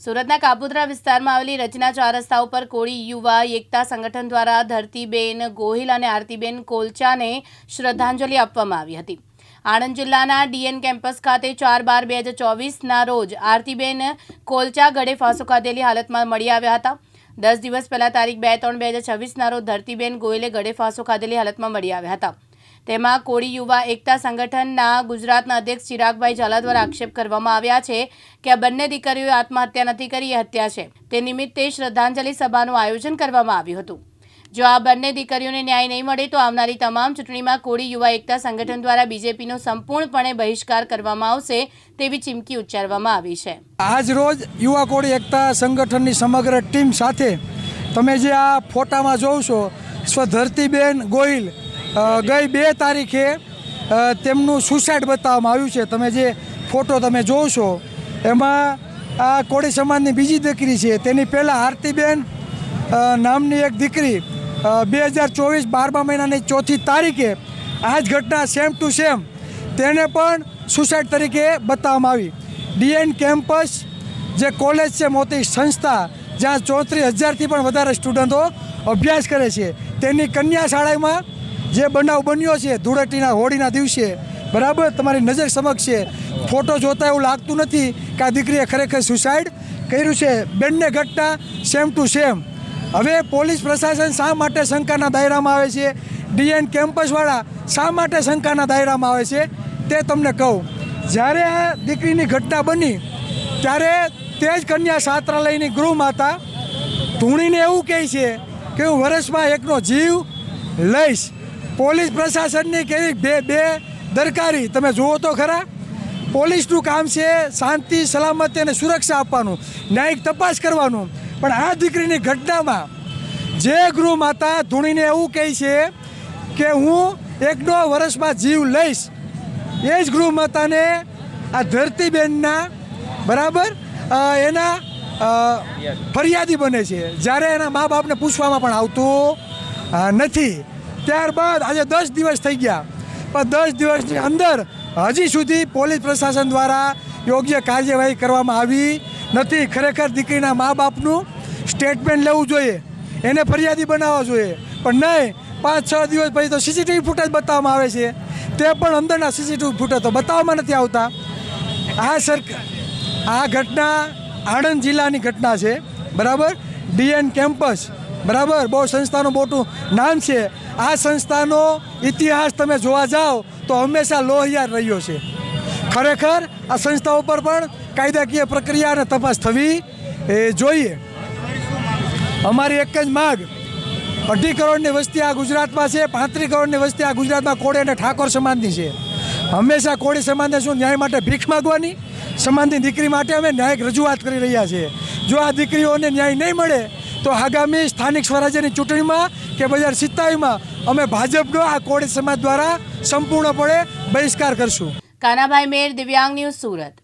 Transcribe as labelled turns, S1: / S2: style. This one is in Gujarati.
S1: સુરતના કાપોદ્રા વિસ્તારમાં આવેલી રચના ચાર રસ્તા ઉપર કોળી યુવા એકતા સંગઠન દ્વારા ધરતીબેન ગોહિલ અને આરતીબેન કોલચાને શ્રદ્ધાંજલિ આપવામાં આવી હતી। આણંદ જિલ્લાના ડીએન કેમ્પસ ખાતે 4/12/2024ના રોજ આરતીબેન કોલચા ગળે ફાંસો ખાધેલી હાલતમાં મળી આવ્યા હતા। 10 દિવસ પહેલા તારીખ 2/3/2026ના રોજ ધરતીબેન ગોહિલે ગળે ફાંસો ખાધેલી હાલતમાં મળી આવ્યા હતા। તેમાં કોળી યુવા એકતા સંગઠનના ગુજરાતના અધ્યક્ષ ચિરાગભાઈ ઝાલા દ્વારા આક્ષેપ કરવામાં આવ્યા છે કે આ બંને દીકરીઓએ આત્મહત્યા નથી કરી, એ હત્યા છે। તે નિમિત્તે શ્રદ્ધાંજલિ સભાનું આયોજન કરવામાં આવ્યું હતું। જો આ બંને દીકરીઓને ન્યાય નહીં મળે તો આવનારી તમામ ચૂંટણીમાં કોળી યુવા એકતા સંગઠન દ્વારા બીજેપીનો સંપૂર્ણપણે બહિષ્કાર કરવામાં આવશે તેવી ચીમકી ઉચ્ચારવામાં આવી છે।
S2: આજ રોજ યુવા કોળી એકતા સંગઠનની સમગ્ર ટીમ સાથે તમે જે આ ફોટામાં જોવ છો, ધરતીબેન ગોહિલ ગઈ 2 તારીખે તેમનું સુસાઇડ બતાવવામાં આવ્યું છે। તમે જે ફોટો તમે જોવો છો એમાં આ કોળી સમાજની બીજી દીકરી છે। તેની પહેલાં આરતીબેન નામની એક દીકરી 2024 12મા મહિનાની 4મી તારીખે આ જ ઘટના સેમ ટુ સેમ તેને પણ સુસાઇડ તરીકે બતાવવામાં આવી। ડીએન કેમ્પસ જે કોલેજ છે, મોટી સંસ્થા જ્યાં 34,000થી પણ વધારે સ્ટુડન્ટો અભ્યાસ કરે છે, તેની કન્યા શાળામાં જે બનાવ બન્યો છે ધૂળેટીના હોળીના દિવસે, બરાબર તમારી નજર સમક્ષ છે। ફોટો જોતા એવું લાગતું નથી કે આ દીકરીએ ખરેખર સુસાઇડ કર્યું છે। બંને ઘટના સેમ ટુ સેમ। હવે પોલીસ પ્રશાસન શા માટે શંકાના દાયરામાં આવે છે, ડીએન કેમ્પસવાળા શા માટે શંકાના દાયરામાં આવે છે તે તમને કહું। જ્યારે આ દીકરીની ઘટના બની ત્યારે તે જ કન્યા છાત્રાલયની ગૃહમાતા ધૂણીને એવું કહે છે કે હું વર્ષમાં એકનો જીવ લઈશ। પોલીસ પ્રશાસનની કેવી બે દરકારી તમે જુઓ તો ખરા। પોલીસનું કામ છે શાંતિ, સલામતી અને સુરક્ષા આપવાનું, ન્યાયિક તપાસ કરવાનું, પણ આ દીકરીની ઘટનામાં જે ગૃહમાતા ધૂણીને એવું કહે છે કે હું એકનો વર્ષમાં જીવ લઈશ, એ જ ગૃહમાતાને આ ધરતીબેનના બરાબર એના ફરિયાદી બને છે, જ્યારે એના મા બાપને પૂછવામાં પણ આવતું નથી। ત્યારબાદ આજે 10 દિવસ થઈ ગયા, પણ 10 દિવસની અંદર હજી સુધી પોલીસ પ્રશાસન દ્વારા યોગ્ય કાર્યવાહી કરવામાં આવી નથી। ખરેખર દીકરીના મા બાપનું સ્ટેટમેન્ટ લેવું જોઈએ, એને ફરિયાદી બનાવવા જોઈએ, પણ નહીં। 5-6 દિવસ પછી તો સીસીટીવી ફૂટેજ બતાવવામાં આવે છે, તે પણ અંદરના સીસીટીવી ફૂટેજ તો બતાવવામાં નથી આવતા। આ ઘટના આણંદ જિલ્લાની ઘટના છે, બરાબર। ડીએન કેમ્પસ, બરાબર, બહુ સંસ્થાનું મોટું નામ છે। આ સંસ્થાનો ઇતિહાસ તમે જોવા જાઓ તો હંમેશા લોહિયાર રહ્યો છે। ખરેખર આ સંસ્થા ઉપર પણ કાયદાકીય પ્રક્રિયા અને તપાસ થવી જોઈએ। અમારી એક જ માગ, 2.5 કરોડની વસ્તી આ ગુજરાતમાં છે, 35 કરોડની વસ્તી આ ગુજરાતમાં કોળી અને ઠાકોર સમાજની છે। હંમેશા કોળી સમાજને શું ન્યાય માટે ભીખ માગવાની? સમાજની દીકરી માટે અમે ન્યાયિક રજૂઆત કરી રહ્યા છીએ। જો આ દીકરીઓને ન્યાય નહીં મળે તો આગામી સ્થાનિક સ્વરાજ્યની ચૂંટણીમાં કે 2027માં અમે ભાજપનો આ કોળી સમાજ દ્વારા સંપૂર્ણપણે બહિષ્કાર કરશું।
S1: કાનાભાઈ મેર, દિવ્યાંગ ન્યૂઝ, સુરત।